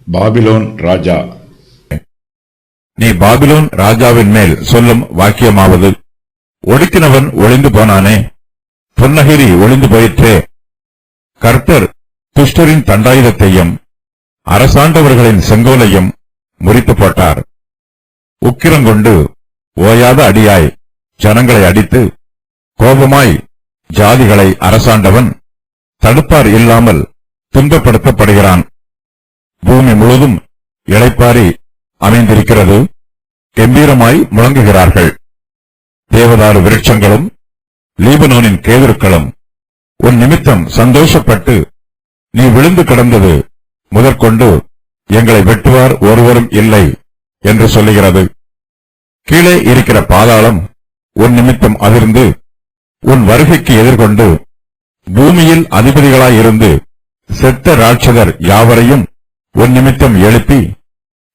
Babylon ராஜா. நீ Babylon ராஜாவின் மேல் சொல்லும் வாக்கியமாவது, ஒடுக்கினவன் ஒளிந்து போனானே, பொன்னகிரி ஒளிந்து போயிற்றே. கர்த்தர் துஷ்டரின் தண்டாயுதத்தையும் அரசாண்டவர்களின் செங்கோலையும் முறித்து போட்டார். உக்கிரங்கொண்டு ஓயாத அடியாய் ஜனங்களை அடித்து கோபமாய் ஜாதிகளை அரசாண்டவன் தடுப்பார் இல்லாமல் துன்பப்படுத்தப்படுகிறான். பூமி முழுதும் இளைப்பாரி அமைந்திருக்கிறது, கம்பீரமாய் முழங்குகிறார்கள். தேவதாரு விருட்சங்களும் லீபனோனின் கேதுருக்களும் உன் நிமித்தம் சந்தோஷப்பட்டு, நீ விழுந்து கிடந்தது முதற்கொண்டு எங்களை வெட்டுவார் ஒருவரும் இல்லை என்று சொல்லுகிறது. கீழே இருக்கிற பாதாளம் உன் நிமித்தம் அதிர்ந்து உன் வருகைக்கு எதிர்கொண்டு பூமியில் அதிபதிகளாயிருந்து செத்த ராட்சதர் யாவரையும் உன் நிமித்தம் எழுப்பி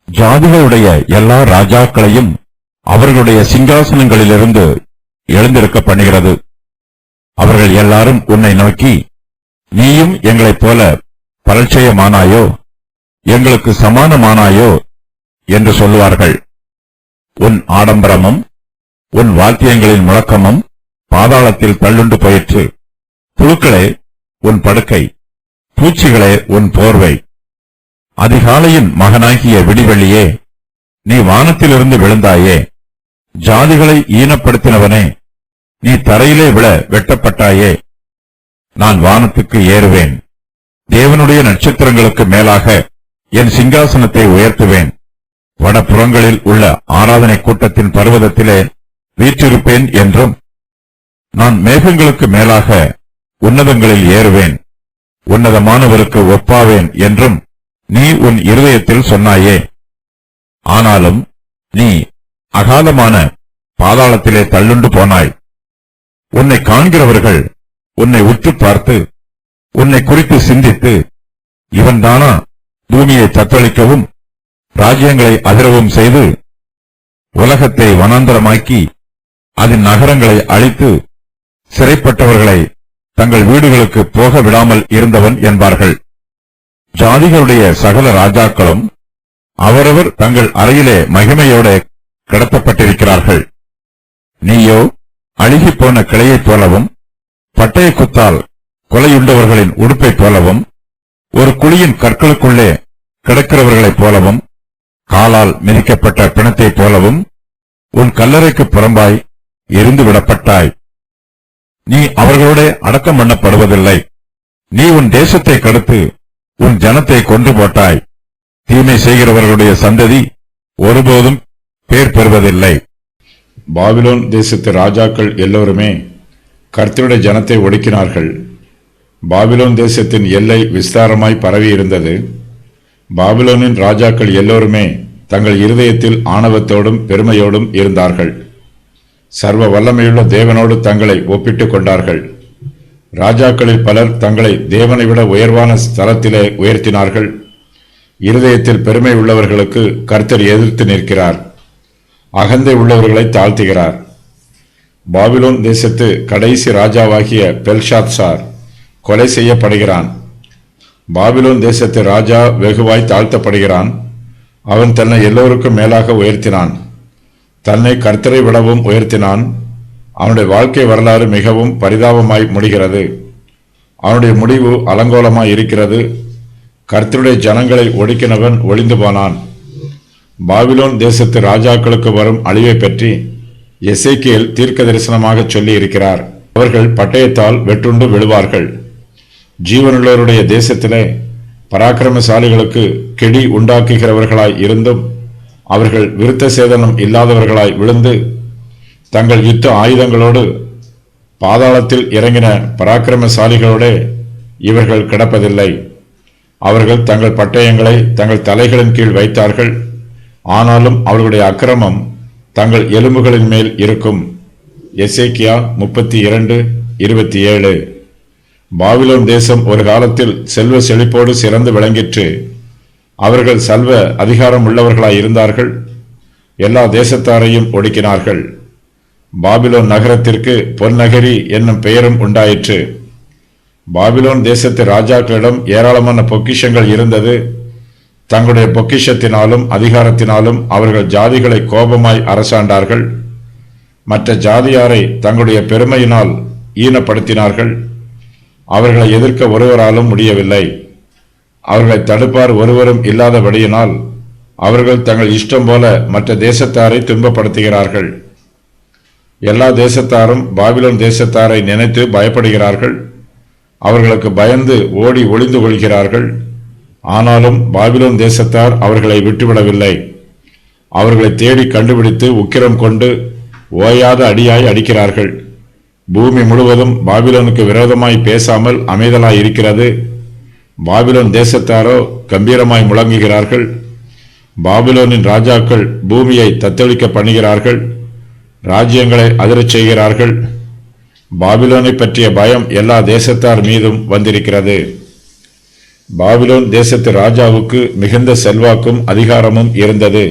ஜாதிகளுடைய எல்லா ராஜாக்களையும் அவர்களுடைய சிங்காசனங்களிலிருந்து எழுந்திருக்க பண்ணுகிறது. அவர்கள் எல்லாரும் உன்னை நோக்கி, நீயும் எங்களைப் போல பரட்சயமானாயோ, எங்களுக்கு சமானமானாயோ என்று சொல்லுவார்கள். உன் ஆடம்பரமும் உன் வாத்தியங்களின் முழக்கமும் பாதாளத்தில் தள்ளுண்டு போயிற்று. புழுக்களே உன் படுக்கை, பூச்சிகளே உன் போர்வை. அதிகாலையின் மகனாகிய விடிவெள்ளியே, நீ வானத்திலிருந்து விழுந்தாயே. ஜாதிகளை ஈனப்படுத்தினவனே, நீ தரையிலே விழ வெட்டப்பட்டாயே. நான் வானத்துக்கு ஏறுவேன், தேவனுடைய நட்சத்திரங்களுக்கு மேலாக என் சிங்காசனத்தை உயர்த்துவேன். வடபுறங்களில் உள்ள ஆராதனை கூட்டத்தின் பர்வதத்திலே வீற்றிருப்பேன் என்றும், நான் மேகங்களுக்கு மேலாக உன்னதங்களில் ஏறுவேன், உன்னதமானவருக்கு ஒப்பாவேன் என்றும் நீ உன் இருதயத்தில் சொன்னாயே. ஆனாலும் நீ அகாலமான பாதாளத்திலே தள்ளுண்டு போனாய். உன்னை காண்கிறவர்கள் உன்னை உற்று பார்த்து உன்னை குறித்து சிந்தித்து, இவன்தானா பூமியை தத்தளிக்கவும் ராஜ்யங்களை அதிரவும் செய்து உலகத்தை வனாந்தரமாக்கி அதன் நகரங்களை அழித்து சிறைப்பட்டவர்களை தங்கள் வீடுகளுக்கு போக விடாமல் இருந்தவன் என்பார்கள். ஜாதிகளுடைய சகல ராஜாக்களும் அவரவர் தங்கள் அறையிலே மகிமையோட கிடத்தப்பட்டிருக்கிறார்கள். நீயோ அழுகிப்போன கிளையைப் போலவும் பட்டய குத்தால் கொலையுண்டவர்களின் உடுப்பைப் போலவும் ஒரு குழியின் கற்களுக்குள்ளே கிடக்கிறவர்களைப் போலவும் காலால் மிதிக்கப்பட்ட பிணத்தைப் போலவும் உன் கல்லறைக்கு புறம்பாய் எரிந்து விடப்பட்டாய். நீ அவர்களோட அடக்கம் பண்ணப்படுவதில்லை. நீ உன் தேசத்தை கடுத்து உன் ஜனத்தை கொன்று போட்டாய். தீமை செய்கிறவர்களுடைய சந்ததி ஒருபோதும் பேர் பெறுவதில்லை. பாபிலோன் தேசத்து ராஜாக்கள் எல்லோருமே கர்த்தருடைய ஜனத்தை ஒடுக்கினார்கள். பாபிலோன் தேசத்தின் எல்லை விஸ்தாரமாய் பரவி இருந்தது. பாபிலோனின் ராஜாக்கள் எல்லோருமே தங்கள் இருதயத்தில் ஆணவத்தோடும் பெருமையோடும் இருந்தார்கள். சர்வ வல்லமையுள்ள தேவனோடு தங்களை ஒப்பிட்டுக் கொண்டார்கள். ராஜாக்களில் பலர் தங்களை தேவனை விட உயர்வான ஸ்தலத்திலே உயர்த்தினார்கள். இருதயத்தில் பெருமை உள்ளவர்களுக்கு கர்த்தர் எதிர்த்து நிற்கிறார், அகந்தை உள்ளவர்களை தாழ்த்துகிறார். பாபிலோன் தேசத்து கடைசி ராஜாவாகிய பெல்ஷாத்சார் கொலை செய்யப்படுகிறான். பாபிலோன் தேசத்து ராஜா வெகுவாய் தாழ்த்தப்படுகிறான். அவன் தன்னை எல்லோருக்கும் மேலாக உயர்த்தினான், தன்னை கர்த்தரை விடவும் உயர்த்தினான். அவனுடைய வாழ்க்கை வரலாறு மிகவும் பரிதாபமாய் முடிகிறது. அவனுடைய முடிவு அலங்கோலமாய் இருக்கிறது. கர்த்தருடைய ஜனங்களை ஒடுக்கினவன் ஒளிந்து போனான். பாபிலோன் தேசத்து ராஜாக்களுக்கு வரும் அழிவை பற்றி எசேக்கியேல் தீர்க்க தரிசனமாக சொல்லி இருக்கிறார். அவர்கள் பட்டயத்தால் வெட்டுண்டு விழுவார்கள். ஜீவனுள்ளவருடைய தேசத்திலே பராக்கிரமசாலிகளுக்கு கெடி உண்டாக்குகிறவர்களாய் இருந்தும் அவர்கள் விருத்த சேதனம் இல்லாதவர்களாய் விழுந்து தங்கள் யுத்த ஆயுதங்களோடு பாதாளத்தில் இறங்கின பராக்கிரமசாலிகளோடு இவர்கள் கிடப்பதில்லை. அவர்கள் தங்கள் பட்டயங்களை தங்கள் தலைகளின் கீழ் வைத்தார்கள். ஆனாலும் அவர்களுடைய அக்கிரமம் தங்கள் எலும்புகளின் மேல் இருக்கும். எசேக்கியா 32:27. பாபிலோன் தேசம் ஒரு காலத்தில் செல்வ செழிப்போடு சிறந்து விளங்கிற்று. அவர்கள் செல்வ அதிகாரம் உள்ளவர்களாய் இருந்தார்கள். எல்லா தேசத்தாரையும் ஒடுக்கினார்கள். பாபிலோன் நகரத்திற்கு பொன்னகரி என்னும் பெயரும் உண்டாயிற்று. பாபிலோன் தேசத்து ராஜாக்களிடம் ஏராளமான பொக்கிஷங்கள் இருந்தது. தங்களுடைய பொக்கிஷத்தினாலும் அதிகாரத்தினாலும் அவர்கள் ஜாதிகளை கோபமாய் அரசாண்டார்கள். மற்ற ஜாதியாரை தங்களுடைய பெருமையினால் ஈனப்படுத்தினார்கள். அவர்களை எதிர்க்க ஒருவராலும் முடியவில்லை. அவர்களை தடுப்பார் ஒருவரும் இல்லாதபடியினால் அவர்கள் தங்கள் இஷ்டம் போல மற்ற தேசத்தாரை துன்பப்படுத்துகிறார்கள். எல்லா தேசத்தாரும் பாபிலோன் தேசத்தாரை நினைத்து பயப்படுகிறார்கள். அவர்களுக்கு பயந்து ஓடி ஒளிந்து கொள்கிறார்கள். ஆனாலும் பாபிலோன் தேசத்தார் அவர்களை விட்டுவிடவில்லை. அவர்களை தேடி கண்டுபிடித்து உக்கிரம் கொண்டு ஓயாத அடியாய் அடிக்கிறார்கள். பூமி முழுவதும் பாபிலோனுக்கு விரோதமாய் பேசாமல் அமைதலாய் இருக்கிறது. பாபிலோன் தேசத்தாரோ கம்பீரமாய் முழங்குகிறார்கள். பாபிலோனின் ராஜாக்கள் பூமியை தத்தளிக்க பண்ணுகிறார்கள். ராஜ்யங்களை அதிரச் செய்கிறார்கள். பாபிலோனை பற்றிய பயம் எல்லா தேசத்தார் மீதும் வந்திருக்கிறது. பாபிலோன் தேசத்து ராஜாவுக்கு மிகுந்த செல்வாக்கும் அதிகாரமும் இருந்தது.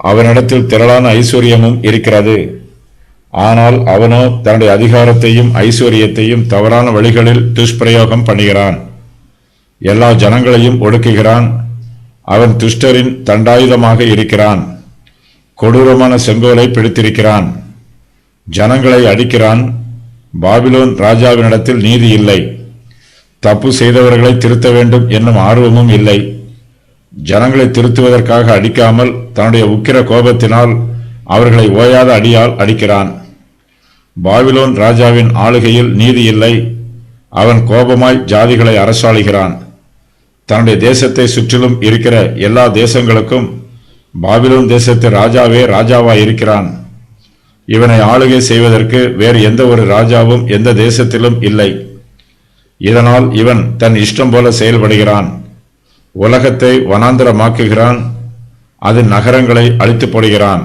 அவனிடத்தில் திரளான ஐஸ்வர்யமும் இருக்கிறது. ஆனால் அவனோ தன்னுடைய அதிகாரத்தையும் ஐஸ்வர்யத்தையும் தவறான வழிகளில் துஷ்பிரயோகம் பண்ணுகிறான். எல்லா ஜனங்களையும் ஒடுக்குகிறான். அவன் துஷ்டரின் தண்டாயுதமாக இருக்கிறான். கொடூரமான செங்கோலை பிடித்திருக்கிறான். ஜனங்களை அடிக்கிறான். பாபிலோன் ராஜாவினிடத்தில் நீதி இல்லை. தப்பு செய்தவர்களை திருத்த வேண்டும் என்னும் ஆர்வமும் இல்லை. ஜனங்களை திருத்துவதற்காக அடிக்காமல் தன்னுடைய உக்கிர கோபத்தினால் அவர்களை ஓயாத அடியால் அடிக்கிறான். பாபிலோன் ராஜாவின் ஆளுகையில் நீதி இல்லை. அவன் கோபமாய் ஜாதிகளை அரசாளுகிறான். தன்னுடைய தேசத்தை சுற்றிலும் இருக்கிற எல்லா தேசங்களுக்கும் பாபிலோன் தேசத்து ராஜாவே ராஜாவாய் இருக்கிறான். இவனை ஆளுகை செய்வதற்கு வேறு எந்த ஒரு ராஜாவும் எந்த தேசத்திலும் இல்லை. இதனால் இவன் தன் இஷ்டம் போல செயல்படுகிறான். உலகத்தை வனாந்தரமாக்குகிறான். அதன் நகரங்களை அழித்து போடுகிறான்.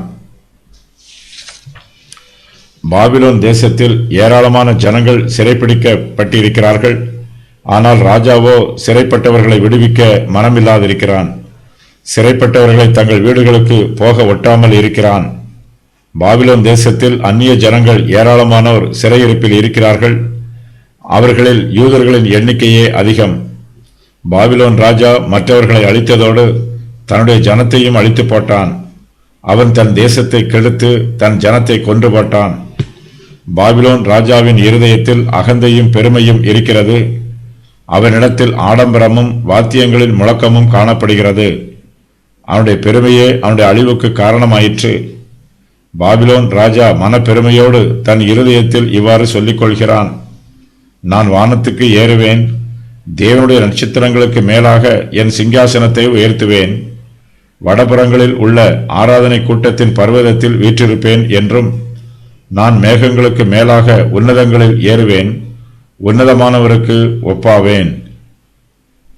பாபிலோன் தேசத்தில் ஏராளமான ஜனங்கள் சிறைப்பிடிக்கப்பட்டிருக்கிறார்கள். ஆனால் ராஜாவோ சிறைப்பட்டவர்களை விடுவிக்க மனமில்லாதிருக்கிறான். சிறைப்பட்டவர்களை தங்கள் வீடுகளுக்கு போக ஒட்டாமல் இருக்கிறான். பாபிலோன் தேசத்தில் அந்நிய ஜனங்கள் ஏராளமானோர் சிறையிருப்பில் இருக்கிறார்கள். அவர்களில் யூதர்களின் எண்ணிக்கையே அதிகம். பாபிலோன் ராஜா மற்றவர்களை அழித்ததோடு தன்னுடைய ஜனத்தையும் அழித்து போட்டான். அவன் தன் தேசத்தை கெடுத்து தன் ஜனத்தை கொன்று போட்டான். பாபிலோன் ராஜாவின் இருதயத்தில் அகந்தையும் பெருமையும் இருக்கிறது. அவனிடத்தில் ஆடம்பரமும் வாத்தியங்களின் முழக்கமும் காணப்படுகிறது. அவனுடைய பெருமையே அவனுடைய அழிவுக்கு காரணமாயிற்று. பாபிலோன் ராஜா மனப்பெருமையோடு தன் இருதயத்தில் இவ்வாறு சொல்லிக் கொள்கிறான்: நான் வானத்துக்கு ஏறுவேன், தேவனுடைய நட்சத்திரங்களுக்கு மேலாக என் சிங்காசனத்தை உயர்த்துவேன், வடபுறங்களில் உள்ள ஆராதனை கூட்டத்தின் பர்வதத்தில் வீற்றிருப்பேன் என்றும், நான் மேகங்களுக்கு மேலாக உன்னதங்களில் ஏறுவேன், உன்னதமானவருக்கு ஒப்பாவேன்.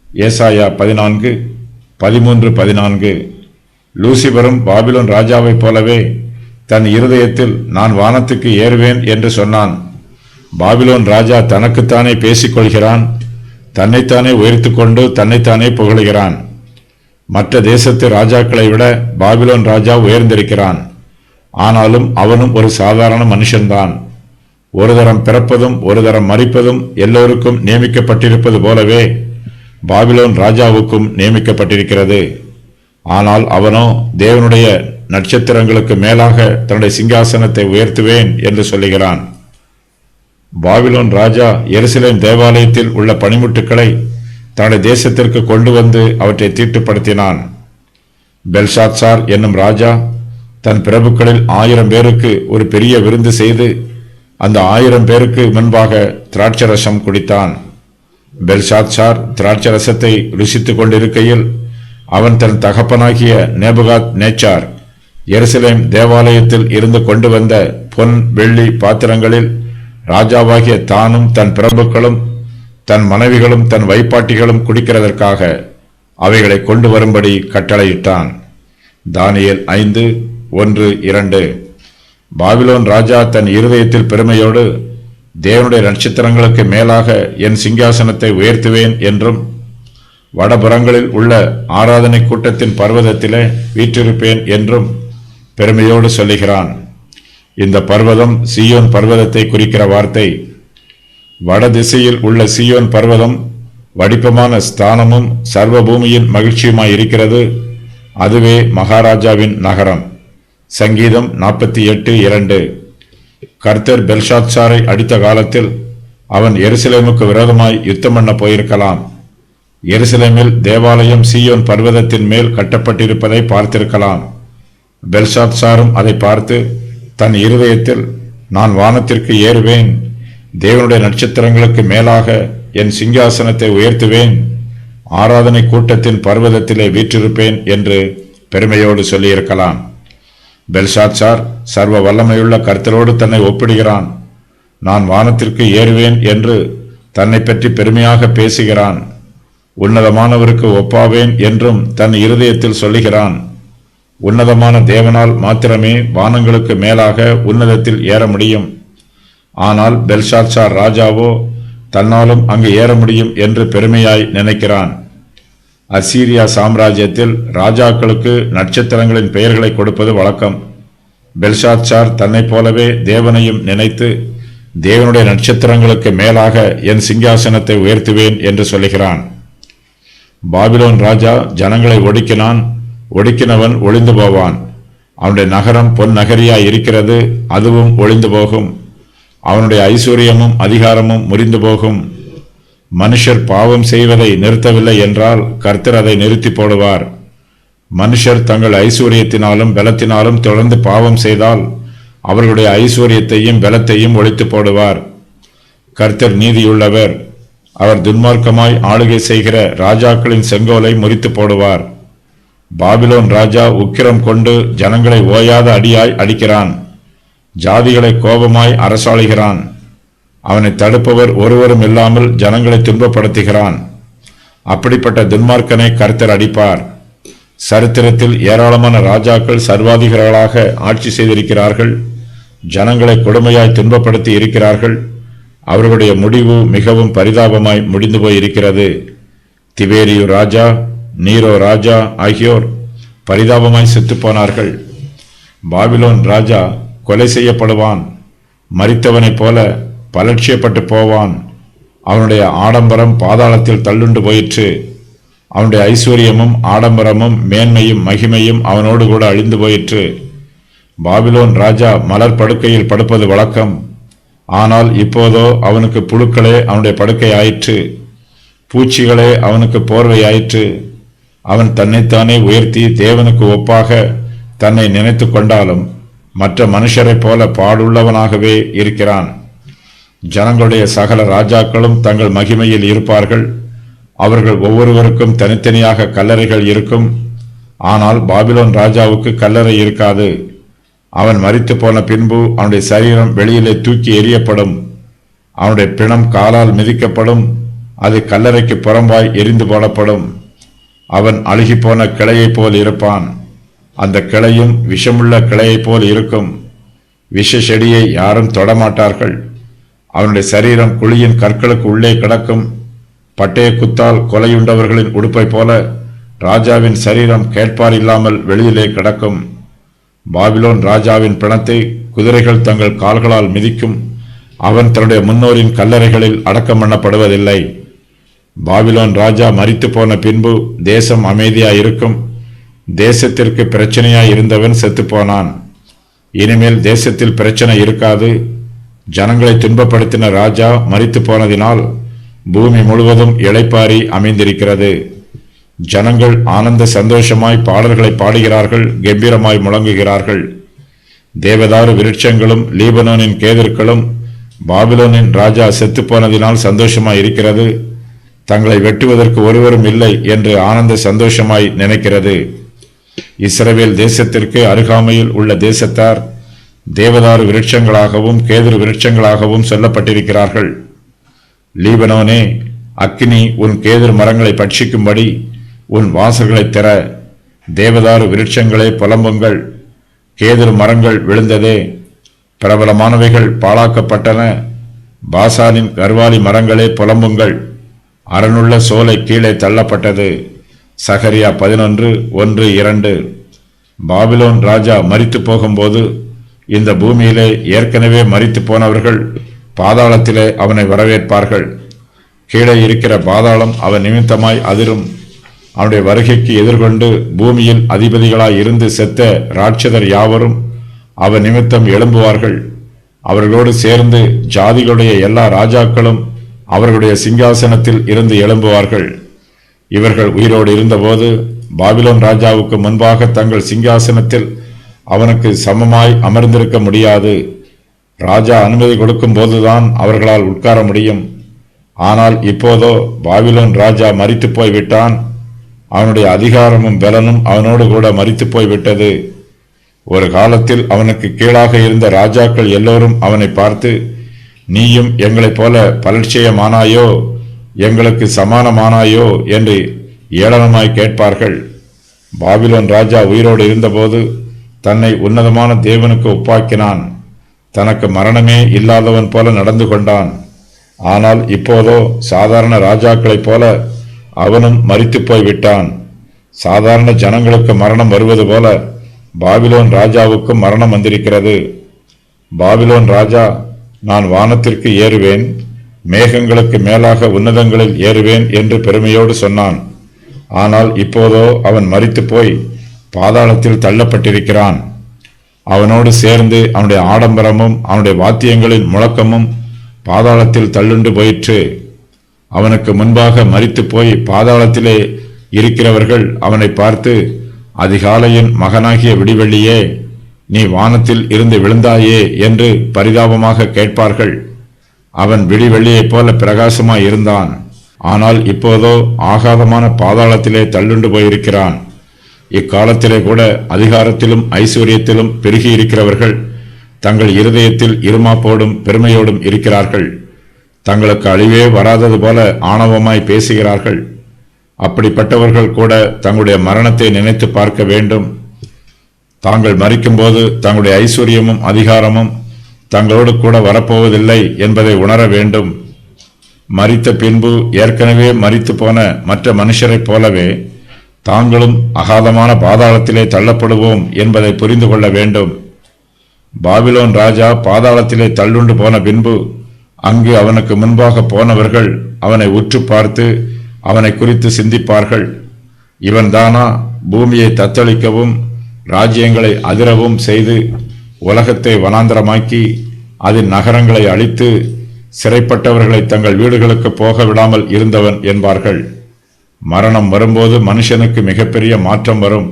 ஏசாயா 14:13-14. லூசிபரும் பாபிலோன் ராஜாவைப் போலவே தன் இருதயத்தில் நான் வானத்துக்கு ஏறுவேன் என்று சொன்னான். பாபிலோன் ராஜா தனக்குத்தானே பேசிக்கொள்கிறான். தன்னைத்தானே உயர்த்து கொண்டு தன்னைத்தானே புகழுகிறான். மற்ற தேசத்து ராஜாக்களை விட பாபிலோன் ராஜா உயர்ந்திருக்கிறான். ஆனாலும் அவனும் ஒரு சாதாரண மனுஷன்தான். ஒரு தரம் பிறப்பதும் ஒரு தரம் மரிப்பதும் எல்லோருக்கும் நியமிக்கப்பட்டிருப்பது போலவே பாபிலோன் ராஜாவுக்கும் நியமிக்கப்பட்டிருக்கிறது. ஆனால் அவனோ தேவனுடைய நட்சத்திரங்களுக்கு மேலாக தன்னுடைய சிங்காசனத்தை உயர்த்துவேன் என்று சொல்லுகிறான். பாபிலோன் ராஜா எருசலேம் தேவாலயத்தில் உள்ள பனிமுட்டுக்களை தன்னுடைய தேசத்திற்கு கொண்டு வந்து அவற்றை தீட்டுப்படுத்தினான். பெல்ஷாத்சார் என்னும் ராஜா தன் பிரபுக்களில் 1000 பேருக்கு ஒரு பெரிய விருந்து செய்து அந்த 1000 பேருக்கு முன்பாக திராட்சரசம் குடித்தான். பெல்ஷாத்சார் திராட்சரசத்தை ருசித்துக் கொண்டிருக்கையில் அவன் தன் தகப்பனாகிய நேபுகாத் நேச்சார் எருசலேம் தேவாலயத்தில் இருந்து கொண்டு வந்த பொன் வெள்ளி பாத்திரங்களில் ராஜாவாகிய தானும் தன் பிரபுக்களும் தன் மனைவிகளும் தன் வைப்பாட்டிகளும் குடிக்கிறதற்காக அவைகளை கொண்டு வரும்படி கட்டளையிட்டான். தானியேல் 5:1-2. பாபிலோன் ராஜா தன் இருதயத்தில் பெருமையோடு தேவனுடைய நட்சத்திரங்களுக்கு மேலாக என் சிங்காசனத்தை உயர்த்துவேன் என்றும், வடபுறங்களில் உள்ள ஆராதனை கூட்டத்தின் பர்வதத்திலே வீற்றிருப்பேன் என்றும் பெருமையோடு சொல்லுகிறான். இந்த பர்வதம் சீயோன் பர்வதத்தை குறிக்கிற வார்த்தை. வட திசையில் உள்ள சீயோன் பர்வதம் வடிப்பமான ஸ்தானமும் சர்வ பூமியின் மகிழ்ச்சியுமாய் இருக்கிறது. அதுவே மகாராஜாவின் நகரம். சங்கீதம் 48:2. கர்த்தர் பெல்ஷாத்சாரை அடித்த காலத்தில் அவன் எருசலேமுக்கு விரோதமாய் யுத்தம் பண்ண போயிருக்கலாம். எருசலேமில் தேவாலயம் சீயோன் பர்வதத்தின் மேல் கட்டப்பட்டிருப்பதை பார்த்திருக்கலாம். பெல்ஷாத்சாரும் அதை பார்த்து தன் இருதயத்தில், நான் வானத்திற்கு ஏறுவேன், தேவனுடைய நட்சத்திரங்களுக்கு மேலாக என் சிங்காசனத்தை உயர்த்துவேன், ஆராதனை கூட்டத்தின் பர்வதத்திலே வீற்றிருப்பேன் என்று பெருமையோடு சொல்லியிருக்கலாம். பெல்ஷாத்சார் சர்வ வல்லமையுள்ள கர்த்தரோடு தன்னை ஒப்பிடுகிறான். நான் வானத்திற்கு ஏறுவேன் என்று தன்னை பற்றி பெருமையாக பேசுகிறான். உன்னதமானவருக்கு ஒப்பாவேன் என்றும் தன் இருதயத்தில் சொல்லுகிறான். உன்னதமான தேவனால் மாத்திரமே வானங்களுக்கு மேலாக உன்னதத்தில் ஏற முடியும். ஆனால் பெல்ஷாத்சார் ராஜாவோ தன்னாலும் அங்கு ஏற முடியும் என்று பெருமையாய் நினைக்கிறான். அசீரியா சாம்ராஜ்யத்தில் ராஜாக்களுக்கு நட்சத்திரங்களின் பெயர்களை கொடுப்பது வழக்கம். பெல்ஷாத்சார் தன்னை போலவே தேவனையும் நினைத்து, தேவனுடைய நட்சத்திரங்களுக்கு மேலாக என் சிங்காசனத்தை உயர்த்துவேன் என்று சொல்லுகிறான். பாபிலோன் ராஜா ஜனங்களை ஒடுக்கினான். ஒடுக்கினவன் ஒளிந்து போவான். அவனுடைய நகரம் பொன் நகரியாய் இருக்கிறது, அதுவும் ஒளிந்து போகும். அவனுடைய ஐஸ்வர்யமும் அதிகாரமும் முறிந்து போகும். மனுஷர் பாவம் செய்வதை நிறுத்தவில்லை என்றால் கர்த்தர் அதை நிறுத்தி போடுவார். மனுஷர் தங்கள் ஐஸ்வர்யத்தினாலும் பலத்தினாலும் தொடர்ந்து பாவம் செய்தால் அவர்களுடைய ஐஸ்வர்யத்தையும் பலத்தையும் ஒழித்து போடுவார். கர்த்தர் நீதியுள்ளவர். அவர் துன்மார்க்கமாய் ஆளுகை செய்கிற ராஜாக்களின் செங்கோலை முறித்து போடுவார். பாபிலோன் ராஜா உக்கிரம் கொண்டு ஜனங்களை ஓயாத அடியாய் அடிக்கிறான். ஜாதிகளை கோபமாய் அரசாளுகிறான். அவனை தடுப்பவர் ஒருவரும் இல்லாமல் ஜனங்களை துன்பப்படுத்துகிறான். அப்படிப்பட்ட துன்மார்க்கனை கர்த்தர் அடிப்பார். சரித்திரத்தில் ஏராளமான ராஜாக்கள் சர்வாதிகாரிகளாக ஆட்சி செய்திருக்கிறார்கள். ஜனங்களை கொடுமையாய் துன்பப்படுத்தி இருக்கிறார்கள். அவர்களுடைய முடிவு மிகவும் பரிதாபமாய் முடிந்து போயிருக்கிறது. திபேரியு ராஜா, நீரோ ராஜா ஆகியோர் பரிதாபமாய் செத்துப்போனார்கள். பாபிலோன் ராஜா கொலை செய்யப்படுவான். மரித்தவனைப் போல பலட்சியப்பட்டு போவான். அவனுடைய ஆடம்பரம் பாதாளத்தில் தள்ளுண்டு போயிற்று. அவனுடைய ஐஸ்வர்யமும் ஆடம்பரமும் மேன்மையும் மகிமையும் அவனோடு கூட அழிந்து போயிற்று. பாபிலோன் ராஜா மலர் படுக்கையில் படுப்பது வழக்கம். ஆனால் இப்போதோ அவனுக்கு புழுக்களே அவனுடைய படுக்கை ஆயிற்று, பூச்சிகளே அவனுக்கு போர்வை ஆயிற்று. அவன் தன்னைத்தானே உயர்த்தி தேவனுக்கு ஒப்பாக தன்னை நினைத்து கொண்டாலும் மற்ற மனுஷரைப் போல பாடுள்ளவனாகவே இருக்கிறான். ஜனங்களுடைய சகல ராஜாக்களும் தங்கள் மகிமையில் இருப்பார்கள். அவர்கள் ஒவ்வொருவருக்கும் தனித்தனியாக கல்லறைகள் இருக்கும். ஆனால் பாபிலோன் ராஜாவுக்கு கல்லறை இருக்காது. அவன் மரித்து போன பின்பு அவனுடைய சரீரம் வெளியிலே தூக்கி எறியப்படும். அவனுடைய பிணம் காலால் மிதிக்கப்படும். அது கல்லறைக்கு புறம்பாய் எரிந்து போடப்படும். அவன் அழுகிப்போன கிளையைப் போல் இருப்பான். அந்த கிளையும் விஷமுள்ள கிளையைப் போல் இருக்கும். விஷ செடியை யாரும் தொடமாட்டார்கள். அவனுடைய சரீரம் குழியின் கற்களுக்கு உள்ளே கிடக்கும். பட்டய குத்தால் கொலையுண்டவர்களின் உடுப்பை போல ராஜாவின் சரீரம் கேட்பார் இல்லாமல் வெளியிலே கிடக்கும். பாபிலோன் ராஜாவின் பிணத்தை குதிரைகள் தங்கள் கால்களால் மிதிக்கும். அவன் தன்னுடைய முன்னோரின் கல்லறைகளில் அடக்கம் பண்ணப்படுவதில்லை. பாபிலோன் ராஜா மரித்து போன பின்பு தேசம் அமைதியாயிருக்கும். தேசத்திற்கு பிரச்சனையாய் இருந்தவன் செத்துப்போனான். இனிமேல் தேசத்தில் பிரச்சனை இருக்காது. ஜனங்களை துன்பப்படுத்தின ராஜா மரித்து போனதினால் பூமி முழுவதும் இளைப்பாரி அமைந்திருக்கிறது. ஜனங்கள் ஆனந்த சந்தோஷமாய் பாடல்களை பாடுகிறார்கள், கம்பீரமாய் முழங்குகிறார்கள். தேவதாரு விருட்சங்களும் லீபனோனின் கேதர்களும் பாபிலோனின் ராஜா செத்துப்போனதினால் சந்தோஷமாய் இருக்கிறது. தங்களை வெட்டுவதற்கு ஒருவரும் இல்லை என்று ஆனந்த சந்தோஷமாய் நினைக்கிறது. இஸ்ரவேல் தேசத்திற்கு அருகாமையில் உள்ள தேசத்தார் தேவதாரு விருட்சங்களாகவும் கேதுரு விருட்சங்களாகவும் சொல்லப்பட்டிருக்கிறார்கள். லீபனோனே, அக்கினி உன் கேதுரு மரங்களை பட்சிக்கும்படி உன் வாசல்களை திற. தேவதாரு விருட்சங்களே புலம்புங்கள், கேதுரு மரங்கள் விழுந்ததே, பிரபலமானவைகள் பாழாக்கப்பட்டன. பாசானின் கர்வாலி மரங்களே புலம்புங்கள், அரணுள்ள சோலை கீழே தள்ளப்பட்டது. சகரியா 11:1-2. பாபிலோன் ராஜா மரித்து போகும்போது இந்த பூமியிலே ஏற்கனவே மரித்து போனவர்கள் பாதாளத்திலே அவனை வரவேற்பார்கள். கீழே இருக்கிற பாதாளம் அவன் நிமித்தமாய் அதிரும். அவனுடைய வருகைக்கு எதிர்கொண்டு பூமியில் அதிபதிகளாய் இருந்து செத்த ராட்சதர் யாவரும் அவன் நிமித்தம் எழும்புவார்கள். அவர்களோடு சேர்ந்து ஜாதிகளுடைய எல்லா ராஜாக்களும் அவர்களுடைய சிங்காசனத்தில் இருந்து எழும்புவார்கள். இவர்கள் உயிரோடு இருந்தபோது பாபிலோன் ராஜாவுக்கு முன்பாக தங்கள் சிங்காசனத்தில் அவனுக்கு சமமாய் அமர்ந்திருக்க முடியாது. ராஜா அனுமதி கொடுக்கும் போதுதான் அவர்களால் உட்கார முடியும். ஆனால் இப்போதோ பாபிலோன் ராஜா மரித்து போய்விட்டான். அவனுடைய அதிகாரமும் பலனும் அவனோடு கூட மரித்து போய்விட்டது. ஒரு காலத்தில் அவனுக்கு கீழாக இருந்த ராஜாக்கள் எல்லோரும் அவனை பார்த்து, நீயும் எங்களைப் போல பலட்சயமானாயோ, எங்களுக்கு சமானமானாயோ என்று ஏளனமாய் கேட்பார்கள். பாபிலோன் ராஜா உயிரோடு இருந்தபோது தன்னை உன்னதமான தேவனுக்கு ஒப்பாக்கினான். தனக்கு மரணமே இல்லாதவன் போல நடந்து கொண்டான். ஆனால் இப்போதோ சாதாரண ராஜாக்களைப் போல அவனும் மரித்து போய்விட்டான். சாதாரண ஜனங்களுக்கு மரணம் வருவது போல பாபிலோன் ராஜாவுக்கும் மரணம் வந்திருக்கிறது. பாபிலோன் ராஜா, நான் வானத்திற்கு ஏறுவேன், மேகங்களுக்கு மேலாக உன்னதங்களில் ஏறுவேன் என்று பெருமையோடு சொன்னான். ஆனால் இப்போதோ அவன் மரித்து போய் பாதாளத்தில் தள்ளப்பட்டிருக்கிறான். அவனோடு சேர்ந்து அவனுடைய ஆடம்பரமும் அவனுடைய வாத்தியங்களின் முழக்கமும் பாதாளத்தில் தள்ளுண்டு போயிற்று. அவனுக்கு முன்பாக மரித்து போய் பாதாளத்திலே இருக்கிறவர்கள் அவனை பார்த்து, அதிகாலையின் மகனாகிய விடிவெள்ளியே, நீ வானத்தில் இருந்து விழுந்தாயே என்று பரிதாபமாக கேட்பார்கள். அவன் விடிவெள்ளியைப் போல பிரகாசமாய் இருந்தான். ஆனால் இப்போதோ ஆகாதமான பாதாளத்திலே தள்ளுண்டு போயிருக்கிறான். இக்காலத்திலே கூட அதிகாரத்திலும் ஐஸ்வர்யத்திலும் பெருகி இருக்கிறவர்கள் தங்கள் இருதயத்தில் இருமாப்போடும் பெருமையோடும் இருக்கிறார்கள். தங்களுக்கு அழிவே வராதது போல ஆணவமாய் பேசுகிறார்கள். அப்படிப்பட்டவர்கள் கூட தங்களுடைய மரணத்தை நினைத்து பார்க்க வேண்டும். தாங்கள் மரிக்கும்போது தங்களுடைய ஐஸ்வர்யமும் அதிகாரமும் தங்களோடு கூட வரப்போவதில்லை என்பதை உணர வேண்டும். மரித்த பின்பு ஏற்கனவே மரித்து போன மற்ற மனுஷரைப் போலவே தாங்களும் அகாதமான பாதாளத்திலே தள்ளப்படுவோம் என்பதை புரிந்து கொள்ள வேண்டும். பாபிலோன் ராஜா பாதாளத்திலே தள்ளுண்டு போன பின்பு அங்கு அவனுக்கு முன்பாக போனவர்கள் அவனை உற்று பார்த்து அவனை குறித்து சிந்திப்பார்கள். இவன்தானா பூமியை தத்தளிக்கவும் ராஜ்யங்களை அதிரவும் செய்து உலகத்தை வனாந்தரமாக்கி அதன் நகரங்களை அழித்து சிறைப்பட்டவர்களை தங்கள் வீடுகளுக்கு போக விடாமல் இருந்தவன் என்பார்கள். மரணம் வரும்போது மனுஷனுக்கு மிகப்பெரிய மாற்றம் வரும்.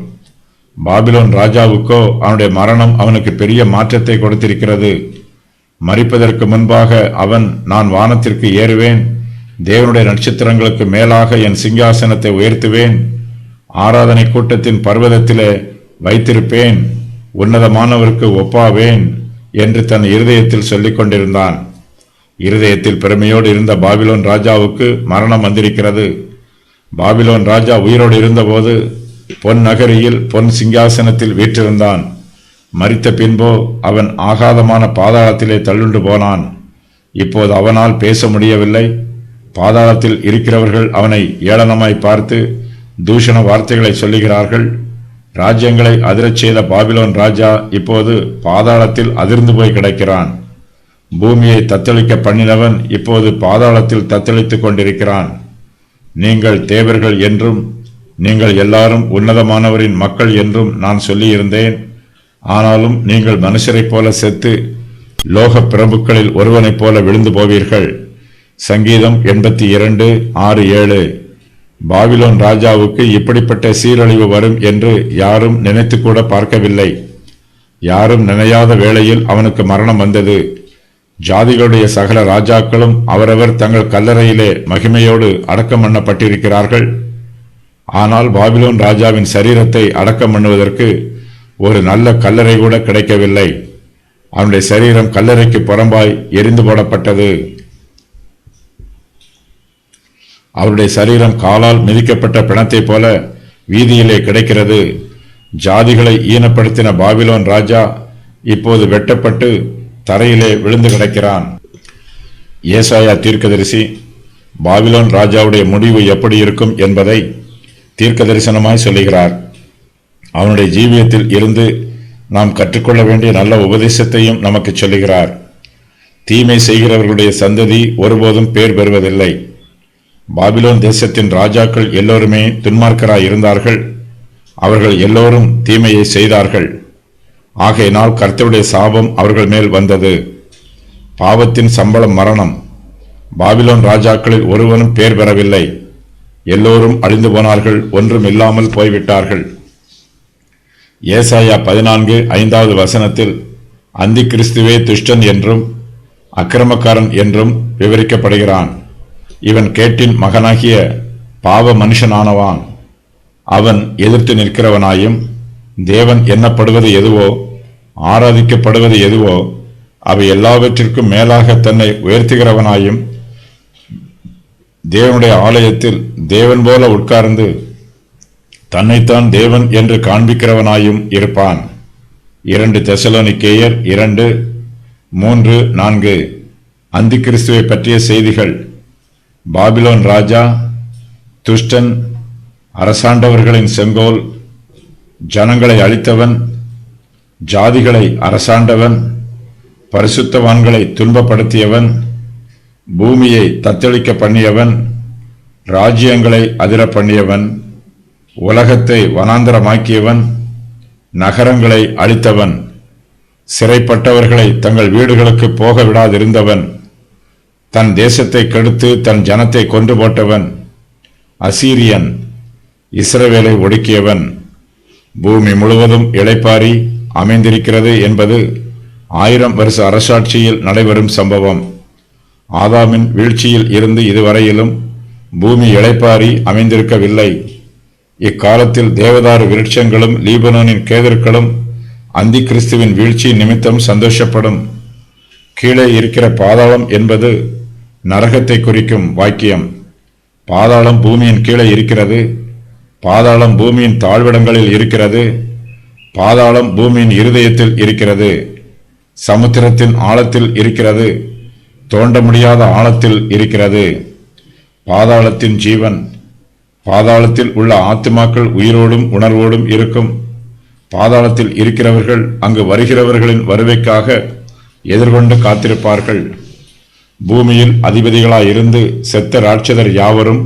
பாபிலோன் ராஜாவுக்கோ அவனுடைய மரணம் அவனுக்கு பெரிய மாற்றத்தை கொடுத்திருக்கிறது. மரிப்பதற்கு முன்பாக அவன், நான் வானத்திற்கு ஏறுவேன், தேவனுடைய நட்சத்திரங்களுக்கு மேலாக என் சிங்காசனத்தை உயர்த்துவேன், ஆராதனை கூட்டத்தின் பர்வதத்திலே வைத்திருப்பேன், உன்னதமானவருக்கு ஒப்பாவேன் என்று தன் இருதயத்தில் சொல்லிக் கொண்டிருந்தான். இருதயத்தில் பெருமையோடு இருந்த பாபிலோன் ராஜாவுக்கு மரணம் வந்திருக்கிறது. பாபிலோன் ராஜா உயிரோடு இருந்தபோது பொன் நகரியில் பொன் சிங்காசனத்தில் வீற்றிருந்தான். மரித்த பின்போ அவன் ஆகாதமான பாதாளத்திலே தள்ளுண்டு போனான். இப்போது அவனால் பேச முடியவில்லை. பாதாளத்தில் இருக்கிறவர்கள் அவனை ஏளனமாய் பார்த்து தூஷண வார்த்தைகளை சொல்லுகிறார்கள். ராஜ்யங்களை அதிரச் செய்த பாபிலோன் ராஜா இப்போது பாதாளத்தில் அதிர்ந்து போய் கிடக்கிறான். பூமியை தத்தளிக்க பண்ணினவன் இப்போது பாதாளத்தில் தத்தளித்துக் கொண்டிருக்கிறான். நீங்கள் தேவர்கள் என்றும் நீங்கள் எல்லாரும் உன்னதமானவரின் மக்கள் என்றும் நான் சொல்லியிருந்தேன். ஆனாலும் நீங்கள் மனுஷரைப் போல செத்து லோக பிரபுக்களில் ஒருவனைப் போல விழுந்து போவீர்கள். சங்கீதம் 82:6-7. பாபிலோன் ராஜாவுக்கு இப்படிப்பட்ட சீரழிவு வரும் என்று யாரும் நினைத்து கூட பார்க்கவில்லை. யாரும் நினையாத வேளையில் அவனுக்கு மரணம் வந்தது. ஜாதிகளுடைய சகல ராஜாக்களும் அவரவர் தங்கள் கல்லறையிலே மகிமையோடு அடக்கம் பண்ணப்பட்டிருக்கிறார்கள். ஆனால் பாபிலோன் ராஜாவின் சரீரத்தை அடக்கம் பண்ணுவதற்கு ஒரு நல்ல கல்லறை கூட கிடைக்கவில்லை. அவனுடைய சரீரம் கல்லறைக்கு புறம்பாய் எரிந்து போடப்பட்டது. அவருடைய சரீரம் காலால் மிதிக்கப்பட்ட பிணத்தை போல வீதியிலே கிடைக்கிறது. ஜாதிகளை ஈனப்படுத்தின பாபிலோன் ராஜா இப்போது வெட்டப்பட்டு தரையிலே விழுந்து கிடக்கிறான். ஏசாயா தீர்க்கதரிசி பாபிலோன் ராஜாவுடைய முடிவு எப்படி இருக்கும் என்பதை தீர்க்க தரிசனமாய் சொல்லுகிறார். அவனுடைய ஜீவியத்தில் இருந்து நாம் கற்றுக்கொள்ள வேண்டிய நல்ல உபதேசத்தையும் நமக்கு சொல்லுகிறார். தீமை செய்கிறவர்களுடைய சந்ததி ஒருபோதும் பேர் பெறுவதில்லை. பாபிலோன் தேசத்தின் ராஜாக்கள் எல்லோருமே துன்மார்க்கராய் இருந்தார்கள். அவர்கள் எல்லோரும் தீமையை செய்தார்கள். ஆகையினால் கர்த்தருடைய சாபம் அவர்கள் மேல் வந்தது. பாவத்தின் சம்பளம் மரணம். பாபிலோன் ராஜாக்களில் ஒருவனும் பேர் பெறவில்லை. எல்லோரும் அழிந்து போனார்கள், ஒன்றும் இல்லாமல் போய்விட்டார்கள். ஏசாயா 14:5வது வசனத்தில் அந்தி கிறிஸ்துவே துஷ்டன் என்றும் அக்கிரமக்காரன் என்றும் விவரிக்கப்படுகிறான். இவன் கேட்டின் மகனாகிய பாவ மனுஷனானவான். அவன் எதிர்த்து நிற்கிறவனாயும் தேவன் எண்ணப்படுவது எதுவோ ஆராதிக்கப்படுவது எதுவோ அவை எல்லாவற்றிற்கும் மேலாக தன்னை உயர்த்துகிறவனாயும் தேவனுடைய ஆலயத்தில் தேவன் போல உட்கார்ந்து தன்னைத்தான் தேவன் என்று காண்பிக்கிறவனாயும் இருப்பான். 2 தெசலோனிக்கேயர் 2:3-4 அந்தி கிறிஸ்துவை பற்றிய செய்திகள். பாபிலோன் ராஜா துஷ்டன், அரசாண்டவர்களின் செங்கோல், ஜனங்களை அழித்தவன், ஜாதிகளை அரசாண்டவன், பரிசுத்தவான்களை துன்பப்படுத்தியவன், பூமியை தத்தளிக்க பண்ணியவன், ராஜ்யங்களை அதிர பண்ணியவன், உலகத்தை வனாந்தரமாக்கியவன், நகரங்களை அழித்தவன், சிறைப்பட்டவர்களை தங்கள் வீடுகளுக்கு போக விடாதிருந்தவன், தன் தேசத்தை கெடுத்து தன் ஜனத்தை கொன்று போட்டவன், அசீரியன், இஸ்ரவேலை ஒடுக்கியவன். பூமி முழுவதும் இளைப்பாரி அமைந்திருக்கிறது என்பது 1000 வருஷ அரசாட்சியில் நடைபெறும் சம்பவம். ஆதாமின் வீழ்ச்சியில் இருந்து இதுவரையிலும் பூமி இளைப்பாரி அமைந்திருக்கவில்லை. இக்காலத்தில் தேவதாரு விருட்சங்களும் லீபனோனின் கேதர்களும் அந்தி கிறிஸ்துவின் வீழ்ச்சி நிமித்தம் சந்தோஷப்படும். கீழே இருக்கிற பாதாளம் என்பது நரகத்தை குறிக்கும் வாக்கியம். பாதாளம் பூமியின் கீழே இருக்கிறது. பாதாளம் பூமியின் தாழ்விடங்களில் இருக்கிறது. பாதாளம் பூமியின் இருதயத்தில் இருக்கிறது. சமுத்திரத்தின் ஆழத்தில் இருக்கிறது. தோண்ட முடியாத ஆழத்தில் இருக்கிறது. பாதாளத்தின் ஜீவன். பாதாளத்தில் உள்ள ஆத்துமாக்கள் உயிரோடும் உணர்வோடும் இருக்கும். பாதாளத்தில் இருக்கிறவர்கள் அங்கு வருகிறவர்களின் வருகைக்காக எதிர்கொண்டு காத்திருப்பார்கள். பூமியில் அதிபதிகளாயிருந்து செத்த ராட்சதர் யாவரும்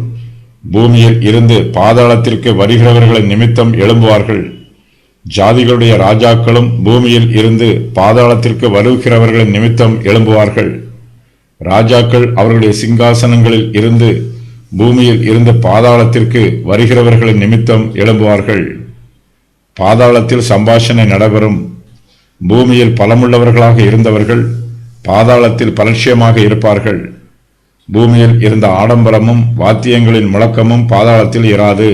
பூமியில் இருந்து பாதாளத்திற்கு வருகிறவர்களின் நிமித்தம் எழும்புவார்கள். ஜாதிகளுடைய ராஜாக்களும் பூமியில் இருந்து பாதாளத்திற்கு வருகிறவர்களின் நிமித்தம் எழும்புவார்கள். ராஜாக்கள் அவர்களுடைய சிங்காசனங்களில் இருந்து பூமியில் இருந்து பாதாளத்திற்கு வருகிறவர்களின் நிமித்தம் எழும்புவார்கள். பாதாளத்தில் சம்பாஷணை நடைபெறும். பூமியில் பலமுள்ளவர்களாக இருந்தவர்கள் பாதாளத்தில் பலட்சியமாக இருப்பார்கள். பூமியில் இருந்த ஆடம்பரமும் வாத்தியங்களின் முழக்கமும் பாதாளத்தில் இராது.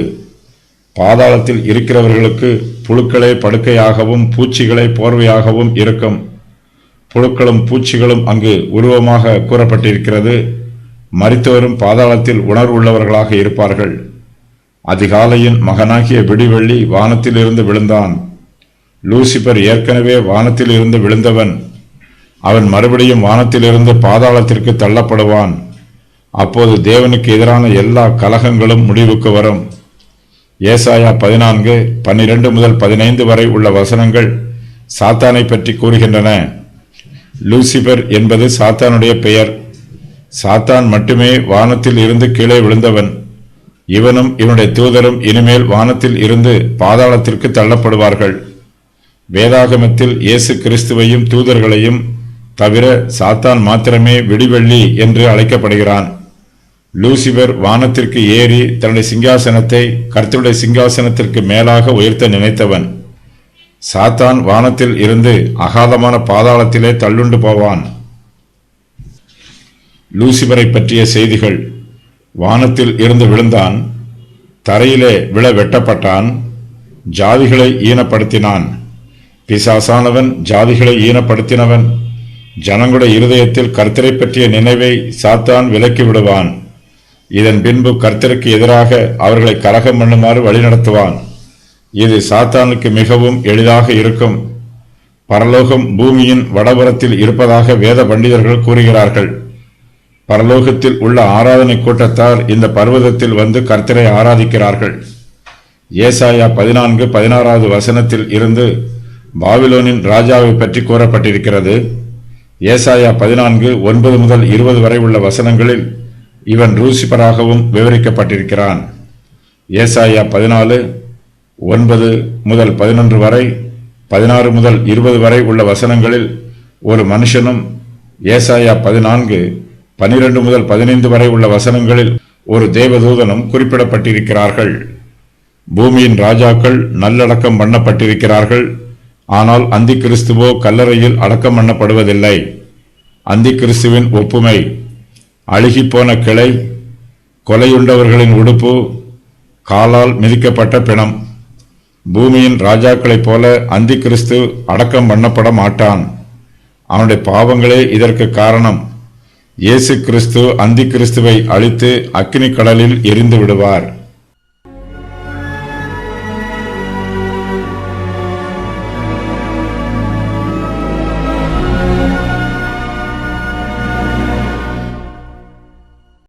பாதாளத்தில் இருக்கிறவர்களுக்கு புழுக்களே படுக்கையாகவும் பூச்சிகளே போர்வையாகவும் இருக்கும். புழுக்களும் பூச்சிகளும் அங்கு உருவமாக கூறப்பட்டிருக்கிறது. மரித்தோரும் பாதாளத்தில் உணர்வுள்ளவர்களாக இருப்பார்கள். அதிகாலையின் மகனாகிய விடிவெள்ளி வானத்தில் இருந்து விழுந்தான். லூசிபர் ஏற்கனவே வானத்தில் இருந்து விழுந்தவன். அவன் மறுபடியும் வானத்திலிருந்து பாதாளத்திற்கு தள்ளப்படுவான். அப்போது தேவனுக்கு எதிரான எல்லா கலகங்களும் முடிவுக்கு வரும். ஏசாயா 14:12-15 வரை உள்ள வசனங்கள் சாத்தானை பற்றி கூறுகின்றன. லூசிபர் என்பது சாத்தானுடைய பெயர். சாத்தான் மட்டுமே வானத்தில் இருந்து கீழே விழுந்தவன். இவனும் இவனுடைய தூதரும் இனிமேல் வானத்தில் இருந்து பாதாளத்திற்கு தள்ளப்படுவார்கள். வேதாகமத்தில் இயேசு கிறிஸ்துவையும் தூதர்களையும் தவிர சாத்தான் மாத்திரமே விடிவெள்ளி என்று அழைக்கப்படுகிறான். லூசிபர் வானத்திற்கு ஏறி தன்னுடைய சிங்காசனத்தை கர்த்தருடைய சிங்காசனத்திற்கு மேலாக உயர்த்த நினைத்தவன். சாத்தான் வானத்தில் இருந்து அகாதமான பாதாளத்திலே தள்ளுண்டு போவான். லூசிபரை பற்றிய செய்திகள். வானத்தில் இருந்து விழுந்தான். தரையிலே விழ வெட்டப்பட்டான். ஜாதிகளை ஈனப்படுத்தினான். பிசாசானவன் ஜாதிகளை ஈனப்படுத்தினவன். ஜனங்களுடைய இருதயத்தில் கர்த்தரை பற்றிய நினைவை சாத்தான் விலக்கி விடுவான். இதன் பின்பு கர்த்தருக்கு எதிராக அவர்களை கலகம் பண்ணுமாறு வழிநடத்துவான். இது சாத்தானுக்கு மிகவும் எளிதாக இருக்கும். பரலோகம் பூமியின் வடபுறத்தில் இருப்பதாக வேத பண்டிதர்கள் கூறுகிறார்கள். பரலோகத்தில் உள்ள ஆராதனை கூட்டத்தார் இந்த பர்வதத்தில் வந்து கர்த்தரை ஆராதிக்கிறார்கள். ஏசாயா 14:16 வசனத்தில் இருந்து பாபிலோனின் ராஜாவை பற்றி கூறப்பட்டிருக்கிறது. ஏசாயா 14:9-20 வரை உள்ள வசனங்களில் இவன் லூசிபராகவும் விவரிக்கப்பட்டிருக்கிறான். ஏசாயா 14:9 முதல் 11 வரை, 16 முதல் 20 வரை உள்ள வசனங்களில் ஒரு மனுஷனும், ஏசாயா 14:12 முதல் 15 வரை உள்ள வசனங்களில் ஒரு தேவதூதனும் குறிப்பிடப்பட்டிருக்கிறார்கள். பூமியின் ராஜாக்கள் நல்லடக்கம் பண்ணப்பட்டிருக்கிறார்கள். ஆனால் அந்தி கிறிஸ்துவோ கல்லறையில் அடக்கம் பண்ணப்படுவதில்லை. அந்தி கிறிஸ்துவின் ஒப்புமை அழுகிப்போன கிளை, கொலையுண்டவர்களின் உடுப்பு, காலால் மிதிக்கப்பட்ட பிணம். பூமியின் ராஜாக்களைப் போல அந்தி கிறிஸ்து அடக்கம் பண்ணப்பட மாட்டான். அவனுடைய பாவங்களே இதற்கு காரணம். இயேசு கிறிஸ்து அந்தி கிறிஸ்துவை அழித்து அக்கினி கடலில் எரிந்து விடுவார்.